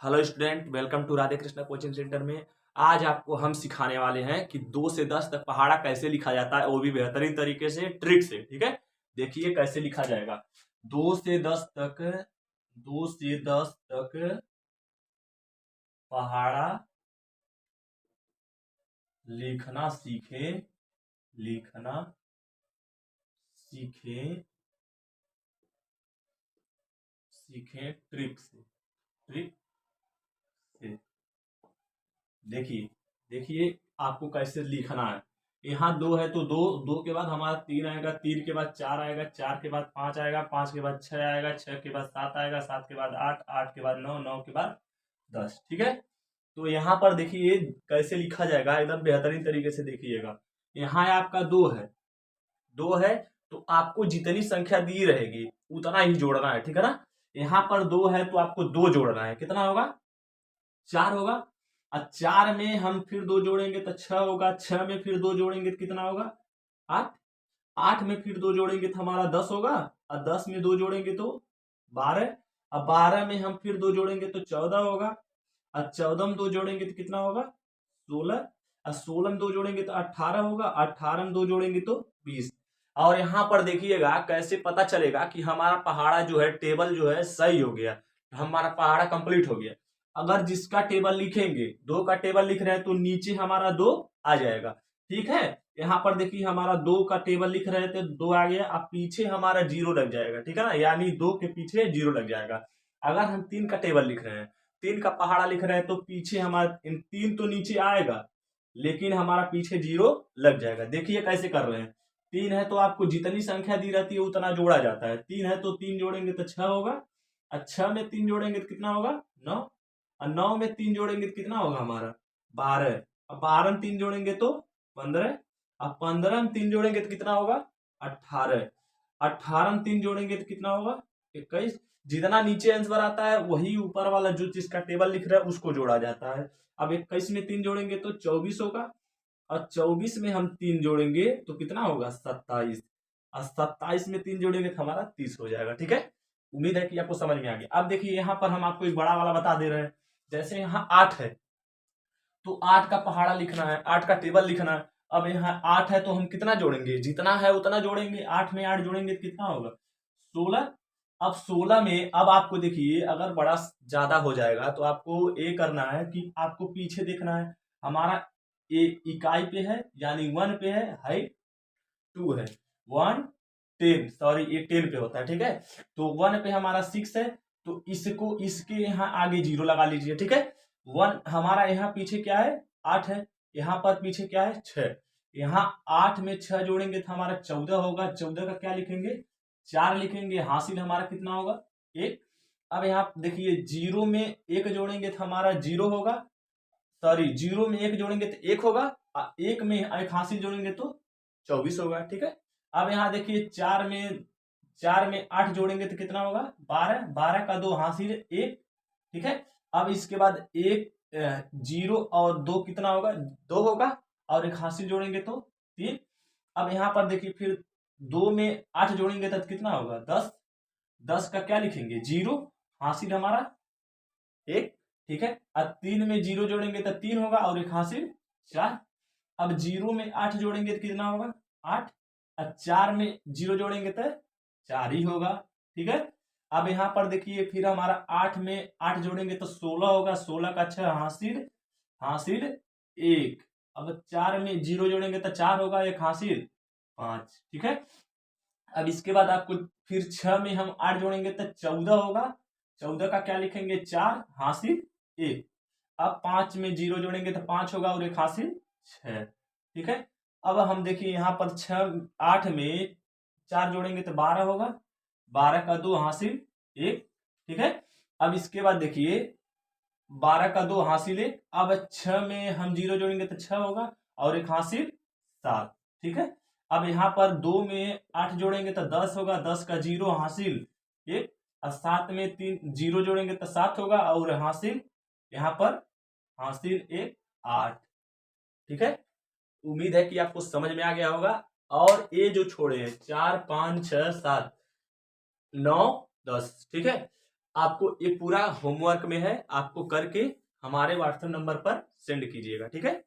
Hello student, welcome to Radhe Krishna coaching centre में। आज आपको हम सिखाने वाले हैं कि 2 से 10 तक पहाड़ा कैसे लिखा जाता है, वो भी बेहतरीन तरीके से, ट्रिक से। ठीक है, देखिए कैसे लिखा जाएगा। 2 से 10 तक 2 से 10 तक पहाड़ा लिखना सीखे, लिखना सीखे, सीखे ट्रिक से, ट्रिक से। देखिए देखिए आपको कैसे लिखना है। यहाँ दो है तो दो, दो के बाद हमारा तीन आएगा, तीन के बाद चार आएगा, चार के बाद पांच आएगा, पांच के बाद छह आएगा, छह के बाद सात आएगा, सात के बाद आठ, आठ के बाद नौ, नौ के बाद 10। ठीक है, तो यहाँ पर देखिए कैसे लिखा जाएगा, एकदम बेहतरीन तरीके से देखिएगा। यहाँ आपका दो है, दो है तो आपको जितनी संख्या दी रहेगी उतना ही जोड़ना है। ठीक है ना, यहाँ पर दो है तो आपको दो जोड़ना है। कितना होगा? चार होगा। और चार में हम फिर दो जोड़ेंगे तो छह होगा, छह में फिर दो जोड़ेंगे तो कितना होगा? आठ। आठ में फिर दो जोड़ेंगे तो हमारा 10 होगा। और 10 में दो जोड़ेंगे तो 12। अब 12 में हम फिर दो जोड़ेंगे तो 14 होगा। और 14 में दो जोड़ेंगे तो कितना होगा? 16। और 16 में दो जोड़ेंगे तो 18 होगा। 18 में दो जोड़ेंगे तो 20। और यहाँ पर देखिएगा कैसे पता चलेगा कि हमारा पहाड़ा जो है, टेबल जो है सही हो गया, हमारा पहाड़ा कंप्लीट हो गया। अगर जिसका टेबल लिखेंगे, दो का टेबल लिख रहे हैं तो नीचे हमारा दो आ जाएगा। ठीक है, यहाँ पर देखिए हमारा दो का टेबल लिख रहे थे, दो आ गया। अब पीछे हमारा जीरो लग जाएगा। ठीक है ना, यानी दो के पीछे जीरो लग जाएगा। अगर हम तीन का टेबल लिख रहे हैं, तीन का पहाड़ा लिख रहे हैं तो पीछे हमारा तीन तो नीचे आएगा, लेकिन हमारा पीछे जीरो लग जाएगा। देखिए कैसे कर रहे हैं। तीन है तो आपको जितनी संख्या दी रहती है उतना जोड़ा जाता है। तीन है तो तीन जोड़ेंगे तो छह होगा। और छह में तीन जोड़ेंगे तो कितना होगा? नौ। और नौ में तीन जोड़ेंगे तो कितना होगा हमारा? 12। अब 12 में तीन जोड़ेंगे तो 15। अब 15 में तीन जोड़ेंगे तो कितना होगा? 18। 18 में तीन जोड़ेंगे तो कितना होगा? 21। जितना नीचे आंसर आता है वही ऊपर वाला जो जिसका टेबल लिख रहा है उसको जोड़ा जाता है। अब 21 में तीन जोड़ेंगे तो 24 होगा। और 24 में हम तीन जोड़ेंगे तो कितना होगा? 27। और 27 में तीन जोड़ेंगे तो हमारा 30 हो जाएगा। ठीक है, उम्मीद है कि आपको समझ में आ गया। अब देखिए यहाँ पर हम आपको एक बड़ा वाला बता दे रहे हैं। जैसे यहाँ 8 है तो 8 का पहाड़ा लिखना है, 8 का टेबल लिखना है। अब यहाँ 8 है तो हम कितना जोड़ेंगे? जितना है उतना जोड़ेंगे। 8 में 8 जोड़ेंगे तो कितना होगा? 16। अब 16 में अब आपको देखिए अगर बड़ा ज्यादा हो जाएगा तो आपको ये करना है कि आपको पीछे देखना है। हमारा ये इकाई पे है, यानी वन पे है, हाइट टू है। वन 10, सॉरी ये 10 पे होता है। ठीक है, तो वन पे हमारा 6 है तो इसको इसके यहाँ आगे जीरो लगा लीजिए। ठीक है, वन हमारा यहाँ पीछे क्या है? 8 है। यहाँ पर पीछे क्या है? 6। यहाँ 8 में 6 जोड़ेंगे तो हमारा 14 होगा। 14 का क्या लिखेंगे? 4 लिखेंगे। हासिल हमारा कितना होगा? 1। अब यहाँ देखिए जीरो में एक जोड़ेंगे तो हमारा जीरो होगा, सॉरी जीरो में एक जोड़ेंगे तो एक होगा। एक में एक हासिल जोड़ेंगे तो 24 होगा। ठीक है, अब यहाँ देखिए चार में 8 जोड़ेंगे तो कितना होगा? 12। 12 का दो हासिल एक। ठीक है, अब इसके बाद एक जीरो और दो कितना होगा? दो होगा। और एक हासिल जोड़ेंगे तो 3। अब यहाँ पर देखिए फिर दो में 8 जोड़ेंगे तो कितना होगा? 10। 10 का क्या लिखेंगे? जीरो। हासिल हमारा एक। ठीक है, अब तीन में जीरो जोड़ेंगे तो तीन होगा और एक हासिल 4। अब जीरो में 8 जोड़ेंगे तो कितना होगा? 8। और 4 में जीरो जोड़ेंगे तो 4 ही होगा। ठीक है, अब यहाँ पर देखिए फिर हमारा 8 में 8 जोड़ेंगे तो 16 होगा। 16 का 6 हासिल, हासिल 1। अब 4 में जीरो जोड़ेंगे तो 4 होगा, एक हासिल 5। ठीक है, अब इसके बाद आपको फिर 6 में हम 8 जोड़ेंगे तो 14 होगा। 14 का क्या लिखेंगे? 4 हासिल 1। अब 5 में जीरो जोड़ेंगे तो 5 होगा और एक हासिल 6। ठीक है, अब हम देखिए यहाँ पर 8 में 4 जोड़ेंगे तो 12 होगा। 12 का 2 हासिल 1। ठीक है, अब इसके बाद देखिए 12 का 2 हासिल 1। अब 6 में हम जीरो जोड़ेंगे तो 6 होगा और एक हासिल 7। ठीक है, अब यहाँ पर 2 में 8 जोड़ेंगे तो 10 होगा। 10 का जीरो हासिल 1। और 7 में 3 जीरो जोड़ेंगे तो 7 होगा और हासिल यहाँ पर हासिल 1 8। ठीक है, उम्मीद है कि आपको समझ में आ गया होगा। और ये जो छोड़े हैं 4 5 6 7 9 10, ठीक है, आपको ये पूरा होमवर्क में है, आपको करके हमारे व्हाट्सएप नंबर पर सेंड कीजिएगा, ठीक है।